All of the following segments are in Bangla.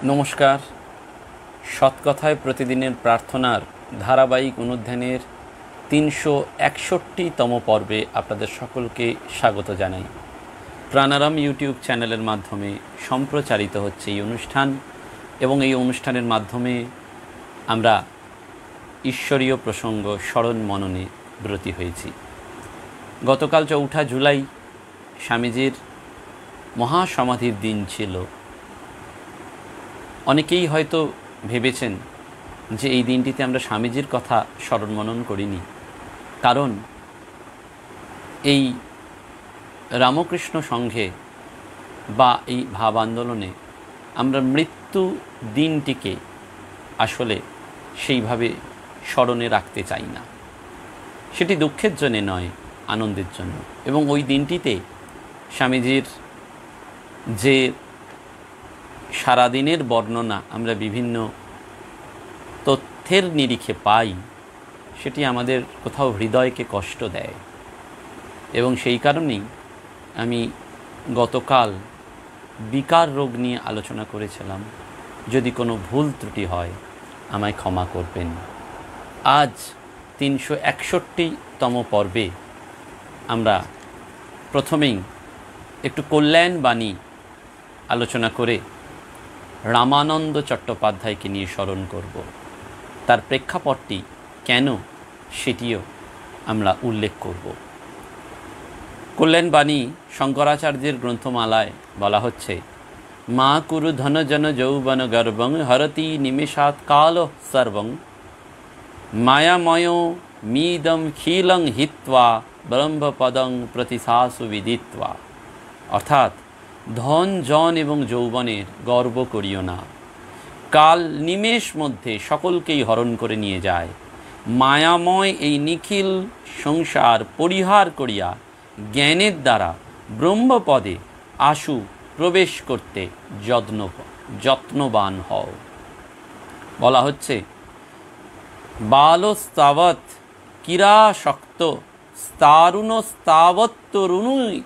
নমস্কার। সৎকথায় প্রতিদিনের প্রার্থনার ধারাবাহিক অনুধ্যানের 361তম পর্বে আপনাদের সকলকে স্বাগত জানাই। প্রাণারাম ইউটিউব চ্যানেলের মাধ্যমে সম্প্রচারিত হচ্ছে এই অনুষ্ঠান এবং এই অনুষ্ঠানের মাধ্যমে আমরা ঈশ্বরীয় প্রসঙ্গ স্মরণ মননে ব্রতী হয়েছি। গতকাল 4 জুলাই স্বামীজির মহাসমাধির দিন ছিল। অনেকেই হয়তো ভেবেছেন যে এই দিনটিতে আমরা স্বামীজির কথা স্মরণ মনন করিনি, কারণ এই রামকৃষ্ণ সংঘে বা এই ভাব আন্দোলনে আমরা মৃত্যু দিনটিকে আসলে সেইভাবে স্মরণে রাখতে চাই না। সেটি দুঃখের জন্যে নয়, আনন্দের জন্য। এবং ওই দিনটিতে স্বামীজির যে সারাদিনের বর্ণনা আমরা বিভিন্ন তথ্যের নিরিখে পাই, সেটি আমাদের কোথাও হৃদয়কে কষ্ট দেয়। এবং সেই কারণেই আমি গতকাল বিকার রোগ নিয়ে আলোচনা করেছিলাম। যদি কোনো ভুল ত্রুটি হয় আমায় ক্ষমা করবেন। আজ 361তম পর্বে আমরা প্রথমেই একটু কল্যাণ বাণী আলোচনা করে রামানন্দ চট্টোপাধ্যায়কে নিয়ে স্মরণ করব। তার প্রেক্ষাপটটি কেন সেটিও আমরা উল্লেখ করব। কল্যাণ বাণী শঙ্করাচার্যের গ্রন্থমালায় বলা হচ্ছে, মা কুরু ধনজন যৌবন গর্বং হরতি নিমেষাৎ কাল সর্বং মায়াময় মিদম খিলং হিত্বা ব্রহ্মপদং প্রতিশাসু বিদিত্বা। অর্থাৎ ধন জন এবং যৌবনের গর্ব করিও না। কাল নিমেষ মধ্যে সকলকেই হরণ করে নিয়ে যায়। মায়াময় এই নিখিল সংসার পরিহার করিয়া জ্ঞানের দ্বারা ব্রহ্মপদে আশু প্রবেশ করতে যত্নবান হও। বলা হচ্ছে, বালস্তাবৎ কিরাশক্ত স্তারুণস্তাবৎ তরুণী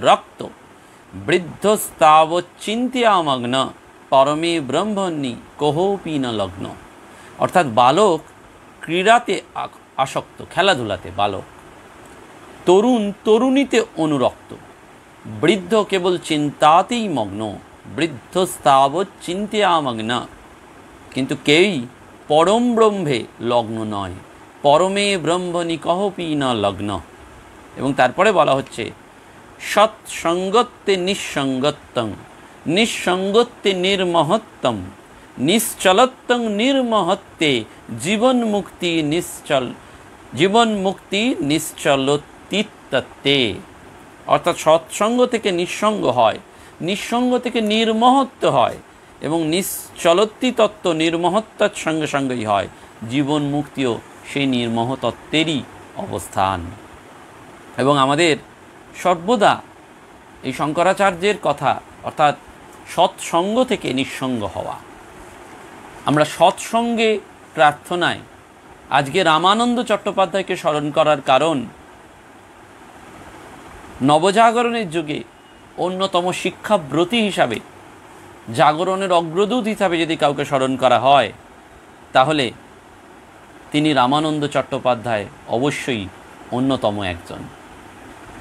রক্ত বৃদ্ধস্তাবচ্চিন্ত্যামগ্ন পরমে ব্রহ্মণি কোহপি ন লগ্ন। অর্থাৎ বালক ক্রীড়াতে আসক্ত, খেলাধুলাতে বালক, তরুণ তরুণীতে অনুরক্ত, বৃদ্ধ কেবল চিন্তাতেই মগ্ন। বৃদ্ধস্তাবচ্চিন্ত্যামগ্ন, কিন্তু কেউই পরম ব্রহ্মে লগ্ন নয়। পরমে ব্রহ্মণি কোহপি ন লগ্ন। এবং তারপরে বলা হচ্ছে, সৎসঙ্গত্বে নিঃসঙ্গত্বং নিঃসঙ্গত্বে নির্মহত্তম নিশ্চলত্বং নির্মহত্তে জীবনমুক্তি নিশ্চলতিত্বে। অর্থাৎ সৎসঙ্গ থেকে নিঃসঙ্গ হয়, নিঃসঙ্গ থেকে নির্মহত্ব হয়, এবং নিশ্চলতি তত্ত্ব নির্মহত্তার সঙ্গে সঙ্গেই হয়। জীবন মুক্তিও সেই নির্মহ তত্ত্বেরই অবস্থান। এবং আমাদের সর্বদা এই শঙ্করাচার্যের কথা, অর্থাৎ সৎসঙ্গ থেকে নিঃসঙ্গ হওয়া। আমরা সৎসঙ্গে প্রার্থনায় আজকে রামানন্দ চট্টোপাধ্যায়কে স্মরণ করার কারণ, নবজাগরণের যুগে অন্যতম শিক্ষাব্রতী হিসাবে, জাগরণের অগ্রদূত হিসাবে যদি কাউকে স্মরণ করা হয়, তাহলে তিনি রামানন্দ চট্টোপাধ্যায় অবশ্যই অন্যতম একজন।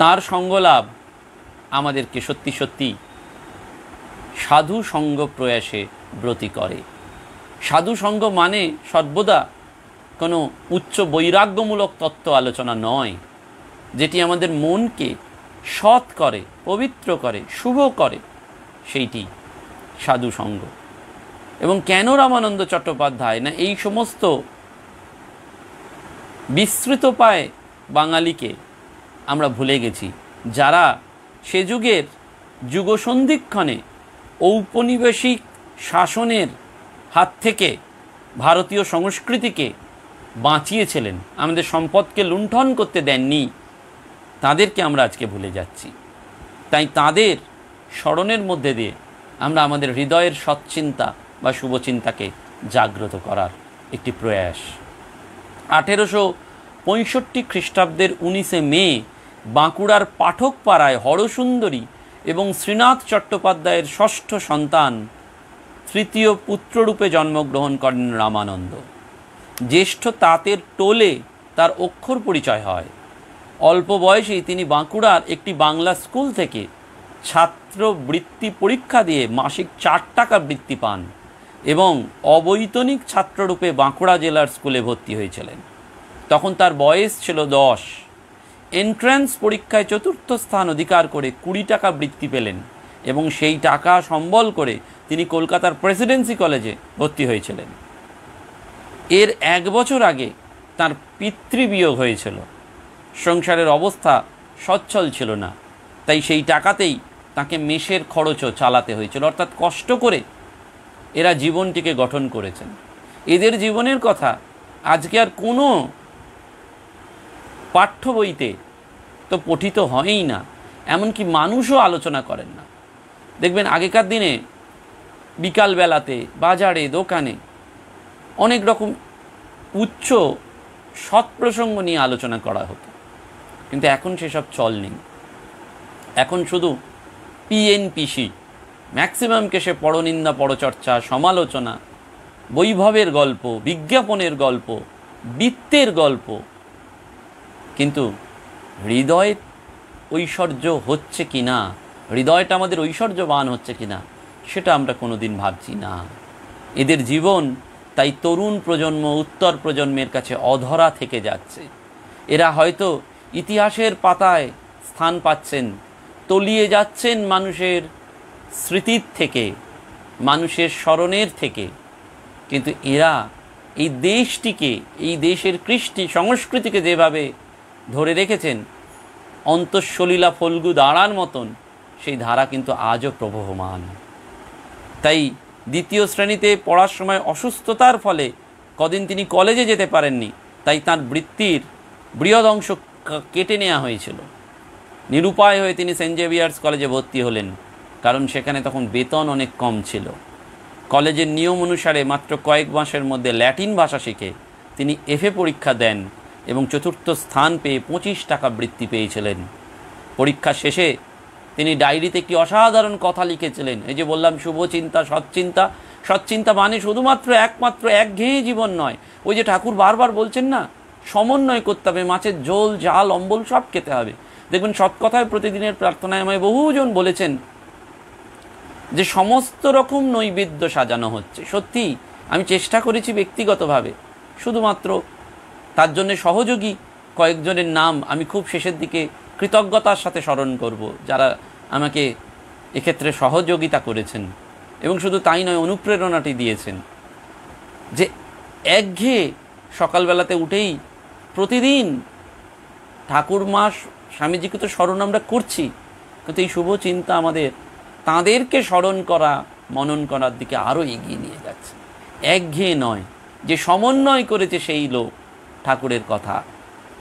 তার সঙ্গলাভ আমাদেরকে সত্যি সত্যি সাধু সঙ্গ প্রয়াসে ব্রতী করে। সাধু সঙ্গ মানে সর্বদা কোনো উচ্চ বৈরাগ্যমূলক তত্ত্ব আলোচনা নয়, যেটি আমাদের মনকে সৎ করে, পবিত্র করে, শুভ করে, সেইটি সাধু সঙ্গ। এবং কেন রামানন্দ চট্টোপাধ্যায় না, এই সমস্ত বিস্মৃত পায় বাঙালিকে আমরা ভুলে গেছি, যারা সে যুগের যুগসন্ধিক্ষণে ঔপনিবেশিক শাসনের হাত থেকে ভারতীয় সংস্কৃতিকে বাঁচিয়েছিলেন, আমাদের সম্পদকে লুণ্ঠন করতে দেননি, তাদেরকে আমরা আজকে ভুলে যাচ্ছি। তাই তাদের স্মরণের মধ্যে দিয়ে আমরা আমাদের হৃদয়ের সৎচিন্তা বা শুভচিন্তাকে জাগ্রত করার একটি প্রয়াস। 1865 খ্রিস্টাব্দের 19 মে বাঁকুড়ার পাঠকপাড়ায় হরসুন্দরী এবং শ্রীনাথ চট্টোপাধ্যায়ের ষষ্ঠ সন্তান, তৃতীয় পুত্ররূপে জন্মগ্রহণ করেন রামানন্দ। জ্যেষ্ঠ তাঁতের টোলে তার অক্ষর পরিচয় হয়। অল্প বয়সেই তিনি বাঁকুড়ার একটি বাংলা স্কুল থেকে ছাত্রবৃত্তি পরীক্ষা দিয়ে মাসিক 4 টাকা বৃত্তি পান এবং অবৈতনিক ছাত্ররূপে বাঁকুড়া জেলার স্কুলে ভর্তি হয়েছিলেন। তখন তার বয়স ছিল 10। এন্ট্রান্স পরীক্ষায় 4র্থ স্থান অধিকার করে 20 টাকা বৃত্তি পেলেন এবং সেই টাকা সম্বল করে তিনি কলকাতার প্রেসিডেন্সি কলেজে ভর্তি হয়েছিলেন। এর 1 বছর আগে তার পিতৃবিয়োগ হয়েছিল। সংসারের অবস্থা সচ্ছল ছিল না, তাই সেই টাকাতেই তাকে মেসের খরচও চালাতে হয়েছিল, অর্থাৎ কষ্ট করে এরা জীবনটিকে গঠন করেছেন। এদের জীবনের কথা আজকে আর কোনো পাঠ্য বইতে তো পঠিত হয়ই না, এমনকি মানুষও আলোচনা করেন না। দেখবেন আগেকার দিনে বিকালবেলাতে বাজারে দোকানে অনেক রকম উচ্চ সৎপ্রসঙ্গ নিয়ে আলোচনা করা হতো, কিন্তু এখন সেসব চল নেই। এখন শুধু পিএনপিসি, ম্যাক্সিমাম কেসে পরনিন্দা, পরচর্চা, সমালোচনা, বৈভবের গল্প, বিজ্ঞাপনের গল্প, বৃত্তের গল্প, কিন্তু হৃদয়ের ঐশ্বর্য হচ্ছে কি না, হৃদয়টা আমাদের ঐশ্বর্যবান হচ্ছে কি না, সেটা আমরা কোনোদিন ভাবছি না। এদের জীবন তাই তরুণ প্রজন্ম, উত্তর প্রজন্মের কাছে অধরা থেকে যাচ্ছে। এরা হয়তো ইতিহাসের পাতায় স্থান পাচ্ছেন, তলিয়ে যাচ্ছেন মানুষের স্মৃতির থেকে, মানুষের স্মরণের থেকে, কিন্তু এরা এই দেশটিকে, এই দেশের কৃষ্টি সংস্কৃতিকে যেভাবে ধরে রেখেছেন, অন্তঃসলীলা ফল্গু ধারার মতন সেই ধারা কিন্তু আজও প্রবহমান। তাই 2য় শ্রেণীতে পড়ার সময় অসুস্থতার ফলে কদিন তিনি কলেজে যেতে পারেননি, তাই তার বৃত্তির বৃহৎ অংশ কেটে নেওয়া হয়েছিল। নিরুপায় হয়ে তিনি সেন্ট জেভিয়ার্স কলেজে ভর্তি হলেন, কারণ সেখানে তখন বেতন অনেক কম ছিল। কলেজের নিয়ম অনুসারে মাত্র কয়েক মাসের মধ্যে ল্যাটিন ভাষা শিখে তিনি এফএ পরীক্ষা দেন এবং 4র্থ স্থান পেয়ে 25 টাকা বৃত্তি পেয়েছিলেন। পরীক্ষা শেষে তিনি ডায়েরিতে একটি অসাধারণ কথা লিখেছিলেন। এই যে বললাম শুভ চিন্তা, সৎচিন্তা। সৎচিন্তা মানে শুধুমাত্র একমাত্র একঘেয়ে জীবন নয়, ওই যে ঠাকুর বারবার বলছেন না, সমন্বয় করতে হবে, মাছের ঝোল, ঝাল, অম্বল সব খেতে হবে। দেখবেন সৎকথায় প্রতিদিনের প্রার্থনায় আমায় বহুজন বলেছেন যে সমস্ত রকম নৈবেদ্য সাজানো হচ্ছে। সত্যি আমি চেষ্টা করেছি ব্যক্তিগতভাবে, শুধুমাত্র তার জন্য সহযোগী কয়েকজনের নাম আমি খুব শেষের দিকে কৃতজ্ঞতার সাথে স্মরণ করব, যারা আমাকে এক্ষেত্রে সহযোগিতা করেছেন এবং শুধু তাই নয়, অনুপ্রেরণাটি দিয়েছেন। যে একঘেয়ে সকালবেলাতে উঠেই প্রতিদিন ঠাকুরমা স্বামীজিকে তো স্মরণ আমরা করছি, কিন্তু এই শুভ চিন্তা আমাদের তাঁদেরকে স্মরণ করা, মনন করার দিকে আরও এগিয়ে নিয়ে যাচ্ছে। একঘেয়ে নয়, যে সমন্বয় করেছে সেই লোক ঠাকুরের কথা।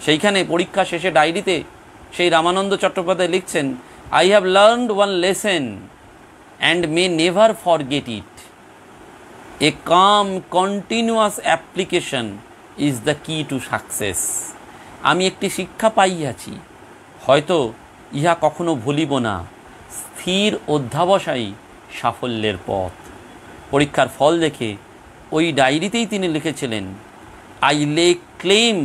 সেইখানে পরীক্ষা শেষে ডায়েরিতে সেই রামানন্দ চট্টোপাধ্যায় লিখছেন, I have learned one lesson and may never forget it. A calm continuous application is the key to success. আমি একটি শিক্ষা পাইয়াছি, হয়তো ইহা কখনো ভুলিব না। স্থির অধ্যাবসায়ই সাফল্যের পথ। পরীক্ষার ফল দেখে ওই ডায়েরিতেই তিনি লিখেছিলেন, আই লে claim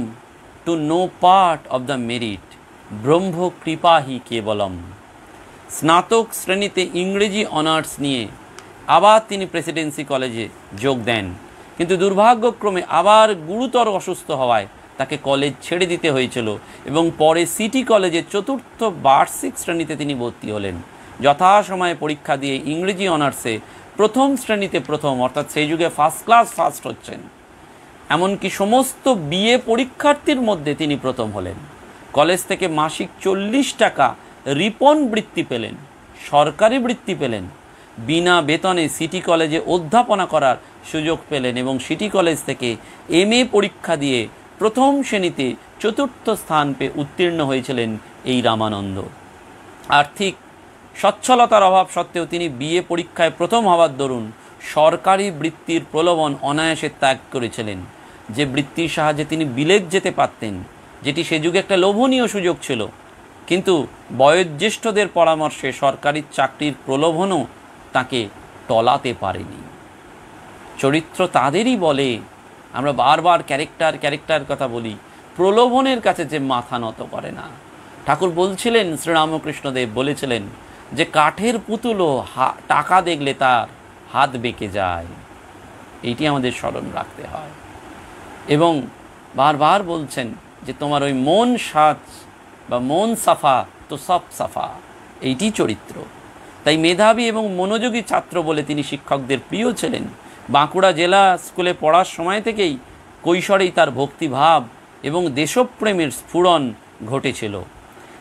to know part of the merit, ব্রহ্ম কৃপাহি কেবলম। স্নাতক শ্রেণীতে ইংরেজি অনার্স নিয়ে আবার তিনি প্রেসিডেন্সি কলেজে যোগ দেন, কিন্তু দুর্ভাগ্যক্রমে আবার গুরুতর অসুস্থ হওয়ায় তাকে কলেজ ছেড়ে দিতে হয়েছিল এবং পরে সিটি কলেজে 4র্থ বার্ষিক শ্রেণীতে তিনি ভর্তি হলেন। যথাসময়ে পরীক্ষা দিয়ে ইংরেজি অনার্সে 1ম শ্রেণীতে প্রথম, অর্থাৎ সেই যুগে ফার্স্ট ক্লাস ফার্স্ট হচ্ছেন। এমনকি সমস্ত বিএ পরীক্ষার্থীর মধ্যে তিনি প্রথম হলেন। কলেজ থেকে মাসিক 40 টাকা রিপন বৃত্তি পেলেন, সরকারি বৃত্তি পেলেন। বিনা বেতনে সিটি কলেজে অধ্যাপনা করার সুযোগ পেলেন এবং সিটি কলেজ থেকে এমএ পরীক্ষা দিয়ে 1ম শ্রেণীতে 4র্থ স্থান পেয়ে উত্তীর্ণ হয়েছিলেন এই রামানন্দ। আর্থিক সচ্ছলতার অভাব সত্ত্বেও তিনি বিএ পরীক্ষায় প্রথম হওয়ার দরুন সরকারি বৃত্তির প্রলোভন অনায়াসে ত্যাগ করেছিলেন। যে বৃত্তির সাহায্যে তিনি বিলেত যেতে পারতেন, যেটি সে যুগে একটা লোভনীয় সুযোগ ছিল, কিন্তু বয়োজ্যেষ্ঠদের পরামর্শে সরকারি চাকরির প্রলোভনও তাকে টলাতে পারেনি। চরিত্র তাদেরই বলে, আমরা বারবার ক্যারেক্টার কথা বলি, প্রলোভনের কাছে যে মাথা নত করে না। ঠাকুর বলছিলেন, শ্রীরামকৃষ্ণদেব বলেছিলেন যে কাঠের পুতুলও টাকা দেখলে তার হাত বেঁকে যায়। এইটি আমাদের স্মরণ রাখতে হয়। এবং বারবার বলছেন যে তোমার ওই মন সাজ বা মন সাফা তো সব সাফা, এইটি চরিত্র। তাই মেধাবী এবং মনোযোগী ছাত্র বলে তিনি শিক্ষকদের প্রিয় ছিলেন। বাঁকুড়া জেলা স্কুলে পড়ার সময় থেকেই কৈশোরেই তার ভক্তিভাব এবং দেশপ্রেমের স্ফুরণ ঘটেছিল।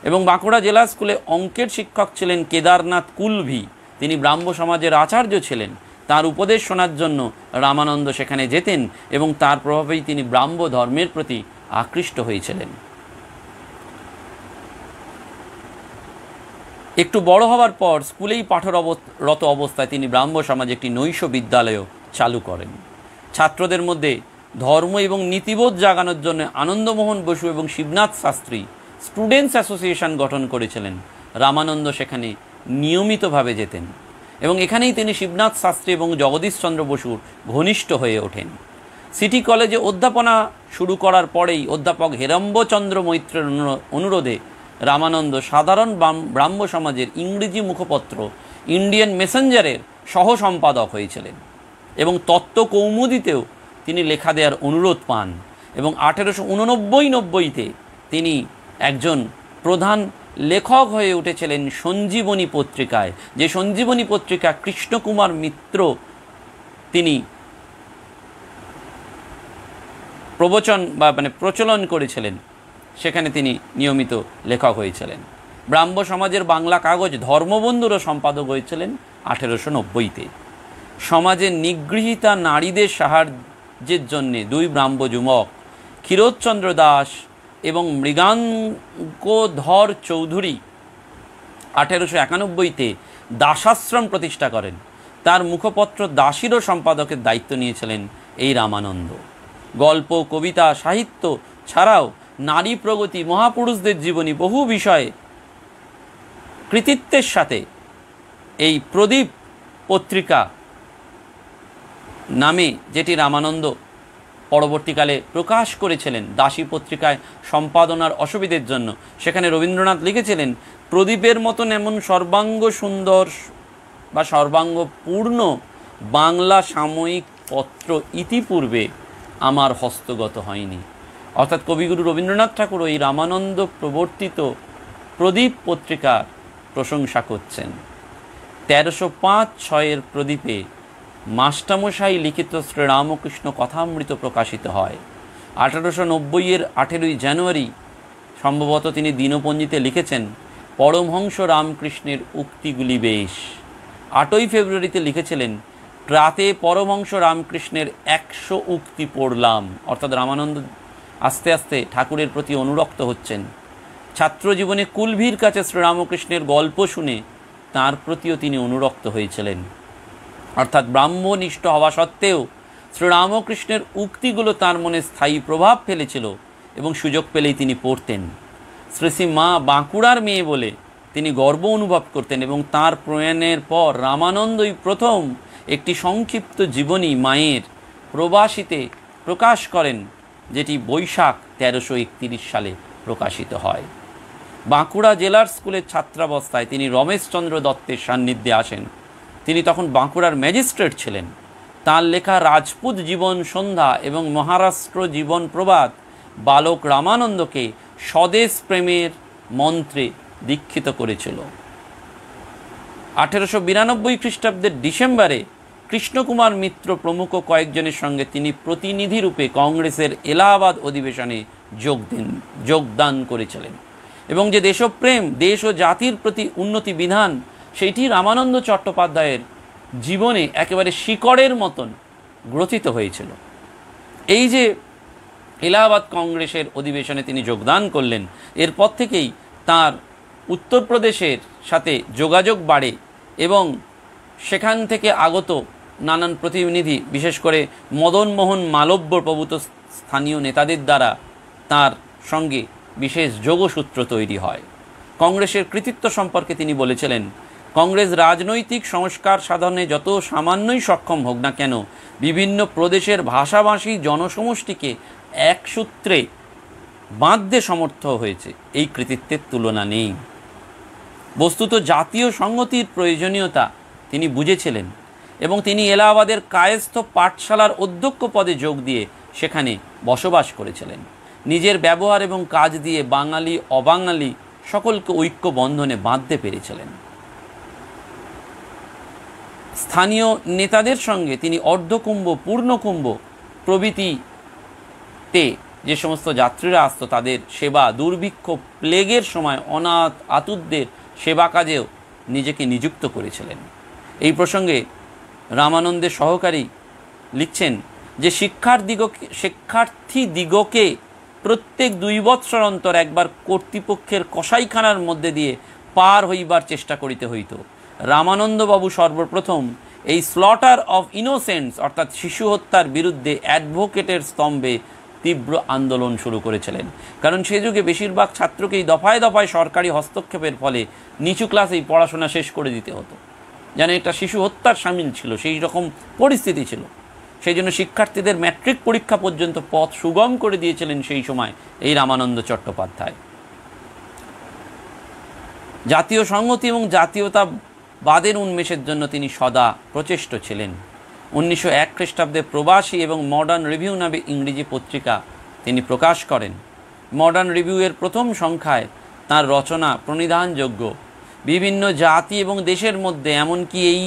এবং বাঁকুড়া জেলা স্কুলে অঙ্কের শিক্ষক ছিলেন কেদারনাথ কুলভি। তিনি ব্রাহ্ম সমাজের আচার্য ছিলেন। তার উপদেশ শোনার জন্য রামানন্দ সেখানে যেতেন এবং তার প্রভাবেই তিনি ব্রাহ্ম ধর্মের প্রতি আকৃষ্ট হয়েছিলেন। একটু বড় হওয়ার পর স্কুলেই পাঠরত অবস্থায় তিনি ব্রাহ্ম সমাজে একটি নৈশ বিদ্যালয়ও চালু করেন। ছাত্রদের মধ্যে ধর্ম এবং নীতিবোধ জাগানোর জন্য আনন্দমোহন বসু এবং শিবনাথ শাস্ত্রী স্টুডেন্টস অ্যাসোসিয়েশন গঠন করেছিলেন। রামানন্দ সেখানে নিয়মিতভাবে যেতেন এবং এখানেই তিনি শিবনাথ শাস্ত্রী এবং জগদীশচন্দ্র বসুর ঘনিষ্ঠ হয়ে ওঠেন। সিটি কলেজে অধ্যাপনা শুরু করার পরেই অধ্যাপক হেরম্বচন্দ্র মৈত্রের অনুরোধে রামানন্দ সাধারণ ব্রাহ্ম সমাজের ইংরেজি মুখপত্র ইন্ডিয়ান মেসেঞ্জারের সহ সম্পাদক হয়েছিলেন এবং তত্ত্ব কৌমুদীতেও তিনি লেখা দেওয়ার অনুরোধ পান। এবং 1889-90-তে তিনি একজন প্রধান লেখক হয়ে উঠেছিলেন সঞ্জীবনী পত্রিকায়, যে সঞ্জীবনী পত্রিকা কৃষ্ণকুমার মিত্র তিনি প্রচলন করেছিলেন। সেখানে তিনি নিয়মিত লেখক হয়েছিলেন। ব্রাহ্ম সমাজের বাংলা কাগজ ধর্মবন্ধুরও সম্পাদক হয়েছিলেন 1890-তে। সমাজের নিগৃহীতা নারীদের সাহায্যের জন্যে দুই ব্রাহ্ম যুবক ক্ষীরোদচন্দ্র দাস এবং মৃগাঙ্কধর চৌধুরী 1891-তে দাসাশ্রম প্রতিষ্ঠা করেন। তার মুখপত্র দাসীরও সম্পাদকের দায়িত্ব নিয়েছিলেন এই রামানন্দ। গল্প, কবিতা, সাহিত্য ছাড়াও নারী প্রগতি, মহাপুরুষদের জীবনী, বহু বিষয়ে কৃতিত্বের সাথে এই প্রদীপ পত্রিকা নামে, যেটি রামানন্দ পরবর্তীকালে প্রকাশ করেছিলেন দাসী পত্রিকায় সম্পাদনার অসুবিধের জন্য, সেখানে রবীন্দ্রনাথ লিখেছিলেন, প্রদীপের মতন এমন সর্বাঙ্গ সুন্দর বা সর্বাঙ্গপূর্ণ বাংলা সাময়িক পত্র ইতিপূর্বে আমার হস্তগত হয়নি। অর্থাৎ কবিগুরু রবীন্দ্রনাথ ঠাকুর এই রামানন্দ প্রবর্তিত প্রদীপ পত্রিকার প্রশংসা করছেন। 1305-6 প্রদীপে মাস্টারমশাই লিখিত শ্রীরামকৃষ্ণ কথামৃত প্রকাশিত হয়। 1890-এর 18 জানুয়ারি সম্ভবত তিনি দিনপঞ্জিতে লিখেছেন, পরমহংস রামকৃষ্ণের উক্তিগুলি বেশ। 8 ফেব্রুয়ারিতে লিখেছিলেন, রাতে পরমহংস রামকৃষ্ণের 100 উক্তি পড়লাম। অর্থাৎ রামানন্দ আস্তে আস্তে ঠাকুরের প্রতি অনুরক্ত হচ্ছেন। ছাত্রজীবনে কুলভির কাছে শ্রীরামকৃষ্ণের গল্প শুনে তার প্রতিও তিনি অনুরক্ত হয়েছিলেন। অর্থাৎ ব্রাহ্মনিষ্ঠ হওয়া সত্ত্বেও শ্রীরামকৃষ্ণের উক্তিগুলো তার মনে স্থায়ী প্রভাব ফেলেছিল এবং সুযোগ পেলেই তিনি পড়তেন। শ্রী মা বাঁকুড়ার মেয়ে বলে তিনি গর্ব অনুভব করতেন এবং তার প্রয়াণের পর রামানন্দই প্রথম একটি সংক্ষিপ্ত জীবনী মায়ের প্রবাসীতে প্রকাশ করেন, যেটি বৈশাখ 1331 সালে প্রকাশিত হয়। বাঁকুড়া জেলার স্কুলের ছাত্রাবস্থায় তিনি রমেশচন্দ্র দত্তের সান্নিধ্যে আসেন। তিনি তখন বাঁকুড়ার ম্যাজিস্ট্রেট ছিলেন। তাঁর লেখা রাজপুত জীবন সন্ধ্যা এবং মহারাষ্ট্র জীবন প্রবাদ বালক রামানন্দকে স্বদেশ প্রেমের মন্ত্রে দীক্ষিত করেছিল। 1892 খ্রিস্টাব্দের ডিসেম্বরে কৃষ্ণকুমার মিত্র প্রমুখ কয়েকজনের সঙ্গে তিনি প্রতিনিধি রূপে কংগ্রেসের এলাহাবাদ অধিবেশনে যোগদান করেছিলেন এবং যে দেশপ্রেম, দেশ ও জাতির প্রতি উন্নতি বিধান, সেইটি রামানন্দ চট্টোপাধ্যায়ের জীবনে একেবারে শিকড়ের মতন গ্রথিত হয়েছিল। এই যে এলাহাবাদ কংগ্রেসের অধিবেশনে তিনি যোগদান করলেন, এরপর থেকেই তার উত্তরপ্রদেশের সাথে যোগাযোগ বাড়ে এবং সেখান থেকে আগত নানান প্রতিনিধি, বিশেষ করে মদনমোহন মালব্য প্রভূত স্থানীয় নেতাদের দ্বারা তার সঙ্গে বিশেষ যোগসূত্র তৈরি হয়। কংগ্রেসের কৃতিত্ব সম্পর্কে তিনি বলেছিলেন, কংগ্রেস রাজনৈতিক সংস্কার সাধনে যত সামান্যই সক্ষম হোক না কেন, বিভিন্ন প্রদেশের ভাষাভাষী জনসমষ্টিকে এক সূত্রে বাঁধতে সমর্থ হয়েছে। এই কৃতিত্বের তুলনা নেই। বস্তুত জাতীয় সংহতির প্রয়োজনীয়তা তিনি বুঝেছিলেন এবং তিনি এলাহাবাদের কায়স্থ পাঠশালার অধ্যক্ষ পদে যোগ দিয়ে সেখানে বসবাস করেছিলেন। নিজের ব্যবহার এবং কাজ দিয়ে বাঙালি অবাঙালি সকলকে ঐক্য বন্ধনে বাঁধতে পেরেছিলেন। স্থানীয় নেতাদের সঙ্গে তিনি অর্ধকুম্ভ, পূর্ণকুম্ভ প্রভৃতিতে যে সমস্ত যাত্রীরা আসতো তাদের সেবা, দুর্ভিক্ষ, প্লেগের সময় অনাথ আতুরদের সেবা কাজেও নিজেকে নিযুক্ত করেছিলেন। এই প্রসঙ্গে রামানন্দের সহকারী লিখছেন যে শিক্ষার্থীদিগকে প্রত্যেক 2 বৎসর অন্তর একবার কর্তৃপক্ষের কসাইখানার মধ্যে দিয়ে পার হইবার চেষ্টা করিতে হইত। রামানন্দবাবু সর্বপ্রথম এই স্লটার অফ ইনোসেন্টস অর্থাৎ শিশু হত্যার বিরুদ্ধে অ্যাডভোকেটের স্তম্ভে তীব্র আন্দোলন শুরু করেছিলেন। কারণ সে যুগে বেশিরভাগ ছাত্রকেই দফায় দফায় সরকারি হস্তক্ষেপের ফলে নিচু ক্লাসেই পড়াশোনা শেষ করে দিতে হতো, যেন একটা শিশু হত্যার সামিল ছিল, সেই রকম পরিস্থিতি ছিল। সেই জন্য শিক্ষার্থীদের ম্যাট্রিক পরীক্ষা পর্যন্ত পথ সুগম করে দিয়েছিলেন সেই সময় এই রামানন্দ চট্টোপাধ্যায়। জাতীয় সংহতি এবং জাতীয়তাবাদের উন্মেষের জন্য তিনি সদা প্রচেষ্ট ছিলেন। 1901 খ্রিস্টাব্দে প্রবাসী এবং মডার্ন রিভিউ নামে ইংরেজি পত্রিকা তিনি প্রকাশ করেন। মডার্ন রিভিউয়ের প্রথম সংখ্যায় তাঁর রচনা প্রণিধানযোগ্য। বিভিন্ন জাতি এবং দেশের মধ্যে, এমনকি এই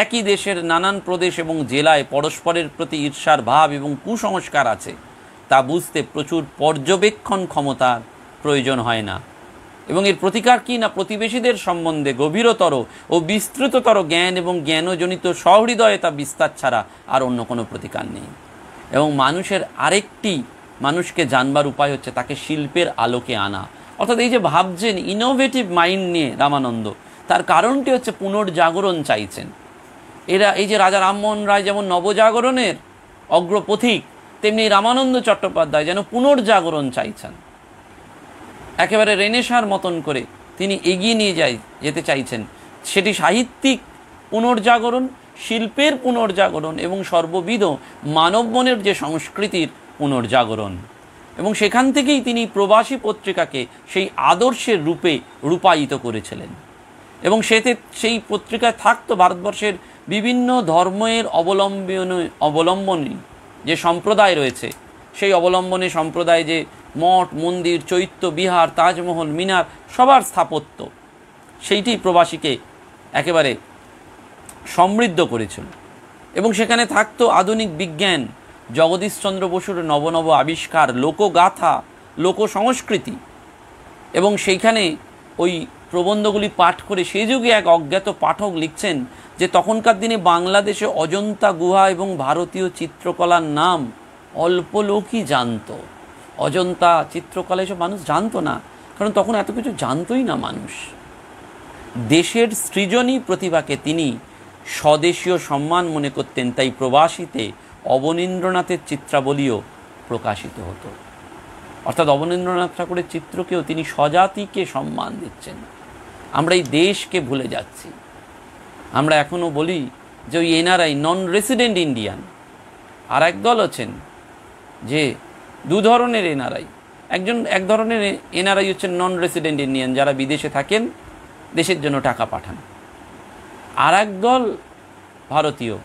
একই দেশের নানান প্রদেশ এবং জেলায় পরস্পরের প্রতি ঈর্ষার ভাব এবং কুসংস্কার আছে, তা বুঝতে প্রচুর পর্যবেক্ষণ ক্ষমতার প্রয়োজন হয় না। এবং এর প্রতিকার কি না, প্রতিবেশীদের সম্বন্ধে গভীরতর ও বিস্তৃততর জ্ঞান এবং জ্ঞানজনিত সহৃদয়তা বিস্তার ছাড়া আর অন্য কোনো প্রতিকার নেই। এবং মানুষকে জানবার উপায় হচ্ছে তাকে শিল্পের আলোকে আনা। অর্থাৎ এই যে ভাবছেন ইনোভেটিভ মাইন্ড নিয়ে রামানন্দ, তার কারণটি হচ্ছে পুনর্জাগরণ চাইছেন। এরা এই যে রাজা রামমোহন রায় যেমন নবজাগরণের অগ্রপথিক, তেমনি রামানন্দ চট্টোপাধ্যায় যেন পুনর্জাগরণ চাইছেন। একেবারে রেনেসাঁর মতন করে তিনি এগিয়ে নিয়ে যেতে চাইছেন। সেটি সাহিত্যিক পুনর্জাগরণ, শিল্পের পুনর্জাগরণ এবং সর্ববিধ মানব মনের যে সংস্কৃতির পুনর্জাগরণ। এবং সেখান থেকেই তিনি প্রবাসী পত্রিকাকে সেই আদর্শের রূপে রূপায়িত করেছিলেন। এবং সেই পত্রিকায় থাকতো ভারতবর্ষের বিভিন্ন ধর্মের অবলম্বনী যে সম্প্রদায় রয়েছে, সেই অবলম্বনে সম্প্রদায় যে মঠ, মন্দির, চৈত্য, বিহার, তাজমহল, মিনার, সবার স্থাপত্য, সেইটি প্রবাসীকে একেবারে সমৃদ্ধ করেছিল। এবং সেখানে থাকতো আধুনিক বিজ্ঞান, জগদীশচন্দ্র বসুর নবনব আবিষ্কার, লোকগাথা, লোক সংস্কৃতি। এবং সেইখানে ওই প্রবন্ধগুলি পাঠ করে সেই যুগে এক অজ্ঞাত পাঠক লিখছেন যে তখনকার দিনে বাংলাদেশে অজন্তা গুহা এবং ভারতীয় চিত্রকলার নাম অল্প লোকই জানত। অজন্তা, চিত্রকলা এসব মানুষ জানতো না, কারণ তখন এত কিছু জানতোই না মানুষ। দেশের সৃজনী প্রতিভাকে তিনি স্বদেশীয় সম্মান মনে করতেন, তাই প্রবাসীতে অবনীন্দ্রনাথের চিত্রাবলীও প্রকাশিত হতো। অর্থাৎ অবনীন্দ্রনাথ ঠাকুরের চিত্রকেও তিনি স্বজাতিকে সম্মান দিচ্ছেন। আমরা এই দেশকে ভুলে যাচ্ছি। আমরা এখনও বলি যে ওই এনআরআই, নন রেসিডেন্ট ইন্ডিয়ান। আর এক দল আছেন যে 2 ধরনের এনআরআই। এক ধরনের এনআরআই হচ্ছেন নন রেসিডেন্ট ইন্ডিয়ান, যারা বিদেশে থাকেন, দেশের জন্য টাকা পাঠান। আর এক দল ভারতীয়,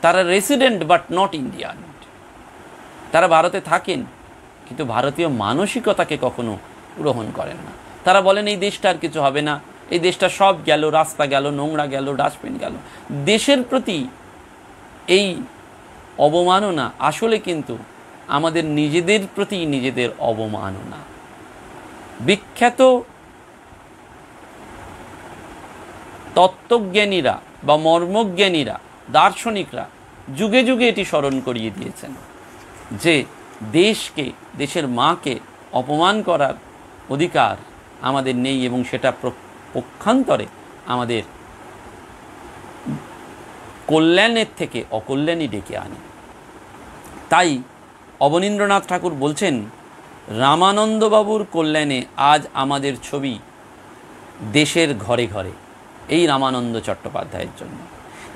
তারা রেসিডেন্ট বাট নট ইন্ডিয়ান। তারা ভারতে থাকেন কিন্তু ভারতীয় মানসিকতাকে কখনো গ্রহণ করেন না। তারা বলেন এই দেশটা আর কিছু হবে না, এই দেশটা সব গেল, রাস্তা গেল, নোংরা গেল, ডাস্টবিন গেল। দেশের প্রতি এই অবমাননা আসলে কিন্তু আমাদের নিজেদের প্রতি নিজেদের অবমাননা। বিখ্যাত তত্ত্বজ্ঞানীরা বা মর্মজ্ঞানীরা, দার্শনিকরা যুগে যুগে এটি স্মরণ করিয়ে দিয়েছেন যে দেশকে, দেশের মাকে অপমান করার অধিকার আমাদের নেই, এবং সেটা পক্ষান্তরে আমাদের কল্যাণের থেকে অকল্যাণই ডেকে আনে। তাই অবনীন্দ্রনাথ ঠাকুর বলছেন, রামানন্দবাবুর কল্যাণে আজ আমাদের ছবি দেশের ঘরে ঘরে এই রামানন্দ চট্টোপাধ্যায়ের জন্য।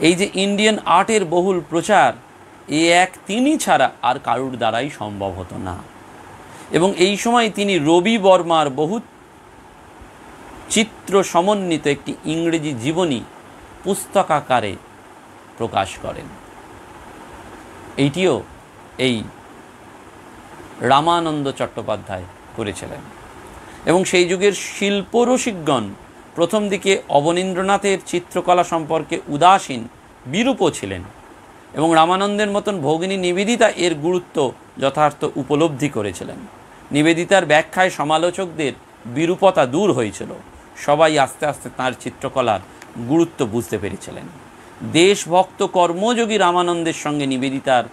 এই যে ইন্ডিয়ান আর্টের বহুল প্রচার, তিনি ছাড়া আর কারুর দ্বারাই সম্ভব হতো না। এবং এই সময় তিনি রবি বর্মার বহু চিত্র সমন্বিত একটি ইংরেজি জীবনী পুস্তক আকারে প্রকাশ করেন। এইটিও এই রামানন্দ চট্টোপাধ্যায় করেছিলেন। এবং সেই যুগের শিল্পরসিকগণ প্রথম দিকে অবনীন্দ্রনাথের চিত্রকলা সম্পর্কে উদাসীন, বিরূপ ছিলেন, এবং রামানন্দের মতন ভগিনী নিবেদিতা এর গুরুত্ব যথার্থ উপলব্ধি করেছিলেন। নিবেদিতার ব্যাখ্যায় সমালোচকদের বিরূপতা দূর হয়েছিল। সবাই আস্তে আস্তে তাঁর চিত্রকলার গুরুত্ব বুঝতে পেরেছিলেন। দেশভক্ত কর্মযোগী রামানন্দের সঙ্গে নিবেদিতার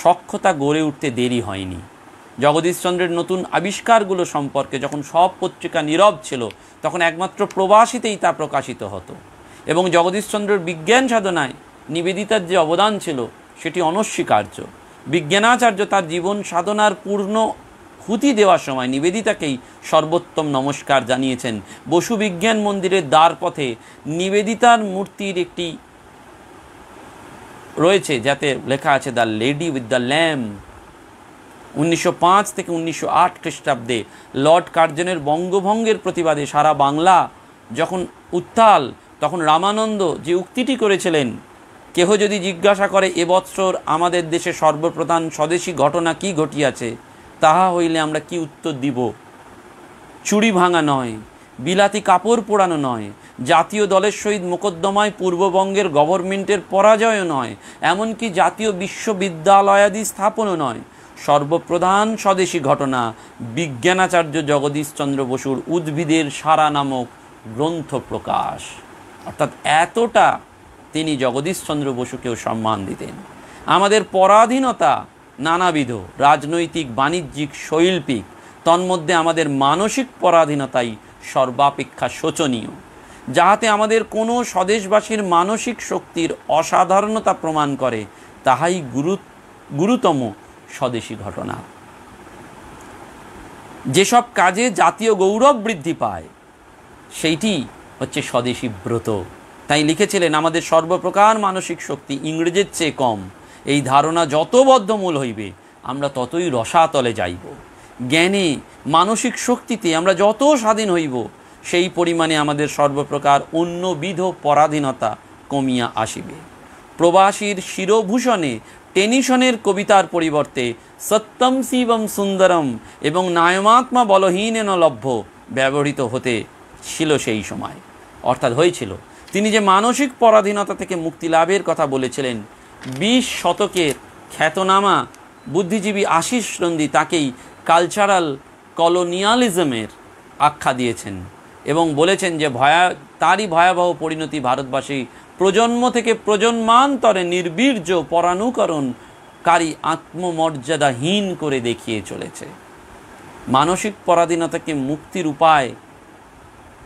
সখ্যতা গড়ে উঠতে দেরি হয়নি। জগদীশচন্দ্রের নতুন আবিষ্কারগুলো সম্পর্কে যখন সব পত্রিকা নীরব ছিল, তখন একমাত্র প্রবাসীতেই তা প্রকাশিত হতো। এবং জগদীশচন্দ্রের বিজ্ঞান সাধনায় নিবেদিতার যে অবদান ছিল সেটি অনস্বীকার্য। বিজ্ঞানাচার্য তার জীবন সাধনার পূর্ণ হুতি দেওয়ার সময় নিবেদিতাকেই সর্বোত্তম নমস্কার জানিয়েছেন। বসু বিজ্ঞান মন্দিরের দ্বারপথে নিবেদিতার মূর্তির একটি রয়েছে, যাতে লেখা আছে the lady with the lamp. 1905 থেকে 1908 খ্রিস্টাব্দে লর্ড কার্জনের বঙ্গভঙ্গের প্রতিবাদে সারা বাংলা যখন উত্তাল, তখন রামানন্দ যে উক্তিটি করেছিলেন, কেহ যদি জিজ্ঞাসা করে এবৎসর আমাদের দেশে সর্বপ্রধান স্বদেশী ঘটনা কি ঘটিয়াছে, তাহা হইলে আমরা কি উত্তর দিব? চুড়ি ভাঙা নয়, বিলাতি কাপড় পোড়ানো নয়, জাতীয় দলের সহিত মোকদ্দমায় পূর্ববঙ্গের গভর্নমেন্টের পরাজয়ও নয়, এমনকি জাতীয় বিশ্ববিদ্যালয়াদি স্থাপনও নয়। সর্বপ্রধান স্বদেশী ঘটনা বিজ্ঞানাচার্য জগদীশচন্দ্র বসুর উদ্ভিদের সারা নামক গ্রন্থ প্রকাশ। অর্থাৎ এতটা তিনি জগদীশচন্দ্র বসুকেও সম্মান দিতেন। আমাদের পরাধীনতা নানাবিধ, রাজনৈতিক, বাণিজ্যিক, শৈল্পিক, তন্মধ্যে আমাদের মানসিক পরাধীনতাই সর্বাপেক্ষা শোচনীয়। যাহাতে আমাদের কোনো স্বদেশবাসীর মানসিক শক্তির অসাধারণতা প্রমাণ করে, তাহাই গুরুতম স্বদেশী ঘটনা। যেসব কাজে জাতীয় গৌরব বৃদ্ধি পায় সেইটি হচ্ছে স্বদেশী ব্রত। তাই লিখেছিলেন, আমাদের সর্বপ্রকার মানসিক শক্তি ইংরেজের চেয়ে কম। এই ধারণা যত বদ্ধমূল হইবে, আমরা ততই রসাতলে যাইব। জ্ঞানে, মানসিক শক্তিতে আমরা যত স্বাধীন হইব, সেই পরিমাণে আমাদের সর্বপ্রকার অন্যবিধ পরাধীনতা কমিয়া আসিবে। প্রবাসীর শিরভূষণে টেনিসনের কবিতার পরিবর্তে সত্যম শিবম সুন্দরম এবং নায়মাত্মা বলহীনেন লভ্য ব্যবহৃত হতে ছিল সেই সময়। অর্থাৎ হয়েছিল, তিনি যে মানসিক পরাধীনতা থেকে মুক্তি লাভের কথা বলেছিলেন, 20 শতকের খ্যাতনামা বুদ্ধিজীবী আশিস নন্দী তাকেই কালচারাল কলোনিয়ালিজমের আখ্যা দিয়েছেন এবং বলেছেন যে তারই ভয়াবহ পরিণতি ভারতবাসী প্রজন্ম থেকে প্রজন্মান্তরে নির্বীর্য পরানুকরণকারী আত্মমর্যাদাহীন করে দেখিয়ে চলেছে। মানসিক পরাধীনতাকে মুক্তির উপায়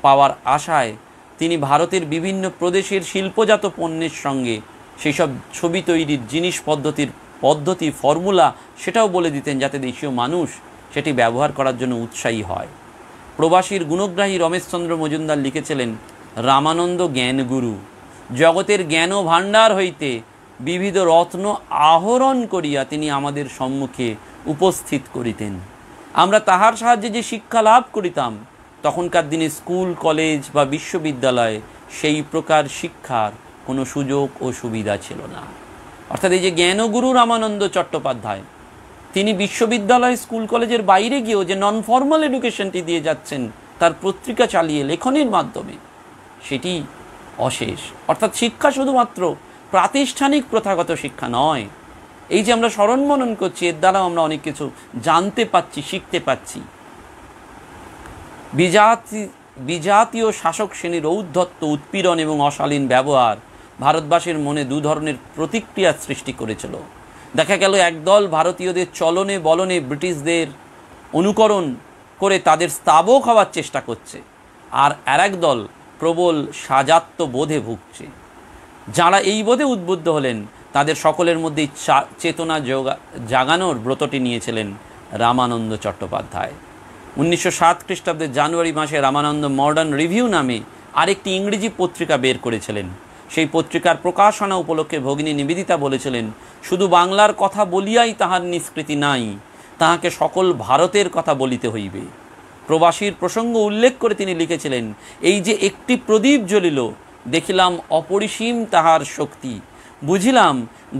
পাওয়ার আশায় তিনি ভারতের বিভিন্ন প্রদেশের শিল্পজাত পণ্যের সঙ্গে সেই সব ছবি তৈরির জিনিস পদ্ধতি ফর্মুলা সেটাও বলে দিতেন, যাতে দেশীয় মানুষ সেটি ব্যবহার করার জন্য উৎসাহী হয়। প্রবাসীর গুণগ্রাহী রমেশচন্দ্র মজুমদার লিখেছিলেন, রামানন্দ জ্ঞানগুরু, জগতের জ্ঞান ভাণ্ডার হইতে বিবিধ রত্ন আহরণ করিয়া তিনি আমাদের সম্মুখে উপস্থিত করিতেন। আমরা তাহার সাহায্যে যে শিক্ষা লাভ করিতাম, তখনকার দিনে স্কুল, কলেজ বা বিশ্ববিদ্যালয়ে সেই প্রকার শিক্ষার কোনো সুযোগ ও সুবিধা ছিল না। অর্থাৎ এই যে জ্ঞানগুরু রামানন্দ চট্টোপাধ্যায়, তিনি বিশ্ববিদ্যালয়, স্কুল, কলেজের বাইরে গিয়েও যে নন ফর্মাল এডুকেশনটি দিয়ে যাচ্ছেন তার পত্রিকা চালিয়ে লেখনের মাধ্যমে, সেটি অশেষ। অর্থাৎ শিক্ষা শুধুমাত্র প্রাতিষ্ঠানিক প্রথাগত শিক্ষা নয়, এই যে আমরা স্মরণ মনন করছি, এর দ্বারাও আমরা অনেক কিছু জানতে পাচ্ছি, শিখতে পাচ্ছি। বিজাতীয় শাসক শ্রেণীর ঔদ্ধত্য, উৎপীড়ন এবং অশালীন ব্যবহার ভারতবাসীর মনে দু ধরনের প্রতিক্রিয়া সৃষ্টি করেছিল। দেখা গেল একদল ভারতীয়দের চলনে বলনে ব্রিটিশদের অনুকরণ করে তাদের স্তাবক হওয়ার চেষ্টা করছে, আর আরেক দল প্রবল সাজাত্য বোধে ভুগছে। যারা এই বোধে উদ্বুদ্ধ হলেন, তাদের সকলের মধ্যেই চেতনা জাগানোর ব্রতটি নিয়েছিলেন রামানন্দ চট্টোপাধ্যায়। 1907 খ্রিস্টাব্দের জানুয়ারি মাসে রামানন্দ মডার্ন রিভিউ নামে আরেকটি ইংরেজি পত্রিকা বের করেছিলেন। সেই পত্রিকার প্রকাশনা উপলক্ষে ভগিনী নিবেদিতা বলেছিলেন, শুধু বাংলার কথা বলিয়াই তাহার নিষ্কৃতি নাই, তাহাকে সকল ভারতের কথা বলিতে হইবে। প্রবাসীর প্রসঙ্গ উল্লেখ করে তিনি লিখেছিলেন, এই যে একটি প্রদীপ জ্বলিল, দেখিলাম অপরিসীম তাহার শক্তি, বুঝিলাম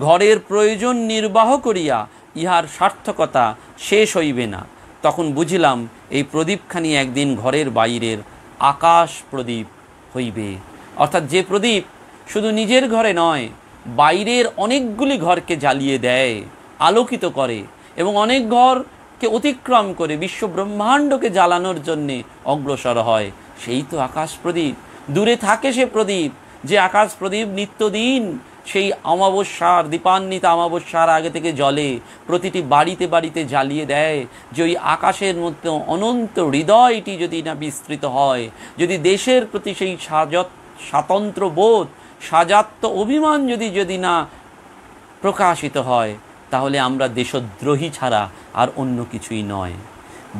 ঘরের প্রয়োজন নির্বাহ করিয়া ইহার সার্থকতা শেষ হইবে না। তখন বুঝিলাম এই প্রদীপখানি একদিন ঘরের বাইরের আকাশ প্রদীপ হইবে। অর্থাৎ যে প্রদীপ শুধু নিজের ঘরে নয়, বাইরের অনেকগুলি ঘরকে জ্বালিয়ে দেয়, আলোকিত করে এবং অনেক ঘরকে অতিক্রম করে বিশ্ব ব্রহ্মাণ্ডকে জ্বালানোর জন্যে অগ্রসর হয়, সেই তো আকাশ প্রদীপ। দূরে থাকে সে প্রদীপ, যে আকাশ প্রদীপ নিত্যদিন সেই অমাবস্যার দীপান্বিত অমাবস্যার আগে থেকে জ্বলে, প্রতিটি বাড়িতে বাড়িতে জ্বালিয়ে দেয়, যে ওই আকাশের মধ্যে অনন্ত হৃদয়টি যদি না বিস্তৃত হয়, যদি দেশের প্রতি সেই স্বাতন্ত্র্য বোধ, সাজাত্য অভিমান যদি না প্রকাশিত হয়, তাহলে আমরা দেশদ্রোহী ছাড়া আর অন্য কিছুই নয়।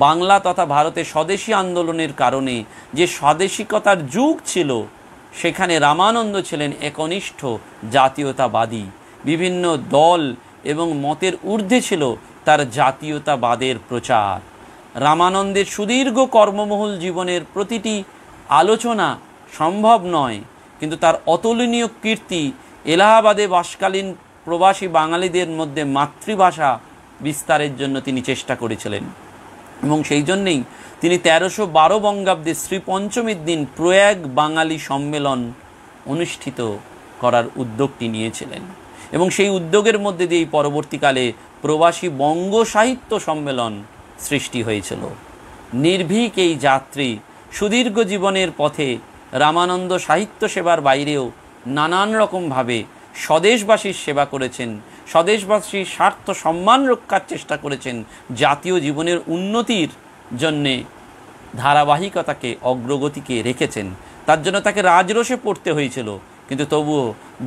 বাংলা তথা ভারতে স্বদেশী আন্দোলনের কারণে যে স্বদেশিকতার যুগ ছিল, সেখানে রামানন্দ ছিলেন একনিষ্ঠ জাতীয়তাবাদী। বিভিন্ন দল এবং মতের ঊর্ধ্বে ছিল তার জাতীয়তাবাদের প্রচার। রামানন্দের সুদীর্ঘ কর্মমহল জীবনের প্রতিটি আলোচনা সম্ভব নয়, কিন্তু তার অতুলনীয় কীর্তি এলাহাবাদে বাসকালীন প্রবাসী বাঙালিদের মধ্যে মাতৃভাষা বিস্তারের জন্য তিনি চেষ্টা করেছিলেন এবং সেই জন্যেই তিনি 1312 বঙ্গাব্দে শ্রীপঞ্চমীর দিন প্রয়াগ বাঙালি সম্মেলন অনুষ্ঠিত করার উদ্যোগটি নিয়েছিলেন এবং সেই উদ্যোগের মধ্যে দিয়েই পরবর্তীকালে প্রবাসী বঙ্গ সাহিত্য সম্মেলন সৃষ্টি হয়েছিল। নির্ভীক এই যাত্রী সুদীর্ঘ জীবনের পথে রামানন্দ সাহিত্য সেবার বাইরেও নানান রকমভাবে স্বদেশবাসীর সেবা করেছেন, স্বদেশবাসীর স্বার্থ সম্মান রক্ষার চেষ্টা করেছেন, জাতীয় জীবনের উন্নতির জন্যে ধারাবাহিকতাকে অগ্রগতিকে রেখেছেন। তার জন্য তাকে রাজরোষে পড়তে হয়েছিল, কিন্তু তবুও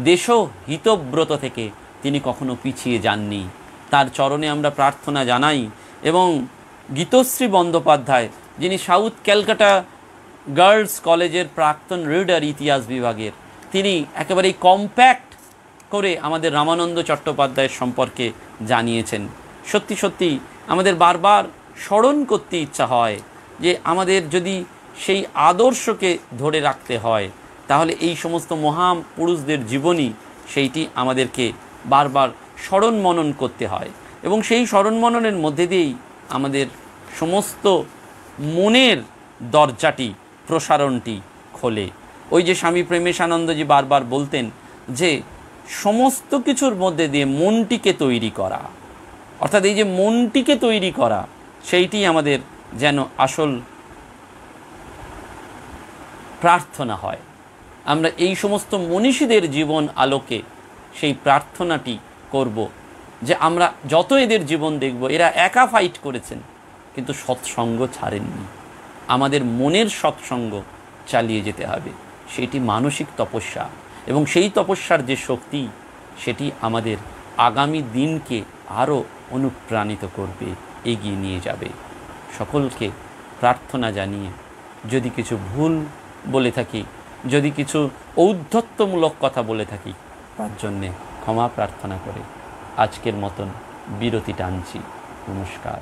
দেশহিতব্রত থেকে তিনি কখনো পিছিয়ে যাননি। তার চরণে আমরা প্রার্থনা জানাই এবং গীতশ্রী বন্দ্যোপাধ্যায়, যিনি সাউথ ক্যালকাটা গার্লস কলেজের প্রাক্তন রিডার ইতিহাস বিভাগের, তিনি একেবারেই কম্প্যাক্ট করে আমাদের রামানন্দ চট্টোপাধ্যায়ের সম্পর্কে জানিয়েছেন। সত্যি সত্যি আমাদের বারবার স্মরণ করতে ইচ্ছা হয় যে আমাদের যদি সেই আদর্শকে ধরে রাখতে হয়, তাহলে এই সমস্ত মহাপুরুষদের জীবনী সেইটি আমাদেরকে বারবার স্মরণ মনন করতে হয় এবং সেই স্মরণ মননের মধ্যে দিয়েই আমাদের সমস্ত মনের দরজাটি প্রসারণটি খোলে। ওই যে স্বামী প্রেমেশানন্দজি বারবার বলতেন যে সমস্ত কিছুর মধ্যে দিয়ে মনটিকে তৈরি করা, অর্থাৎ এই যে মনটিকে তৈরি করা, সেইটি আমাদের যেন আসল প্রার্থনা হয়। আমরা এই সমস্ত মনীষীদের জীবন আলোকে সেই প্রার্থনাটি করব যে আমরা যত এদের জীবন দেখব, এরা একা ফাইট করেছেন কিন্তু সৎসঙ্গ ছাড়েননি। আমাদের মনের সৎসঙ্গ চালিয়ে যেতে হবে, সেটি মানসিক তপস্যা এবং সেই তপস্যার যে শক্তি, সেটি আমাদের আগামী দিনকে আরও অনুপ্রাণিত করবে, এগিয়ে নিয়ে যাবে। সকলকে প্রার্থনা জানিয়ে যদি কিছু ভুল বলে থাকি, যদি কিছু ঔদ্ধত্যমূলক কথা বলে থাকি, তার জন্যে ক্ষমা প্রার্থনা করে আজকের মতন বিরতি টানছি। নমস্কার।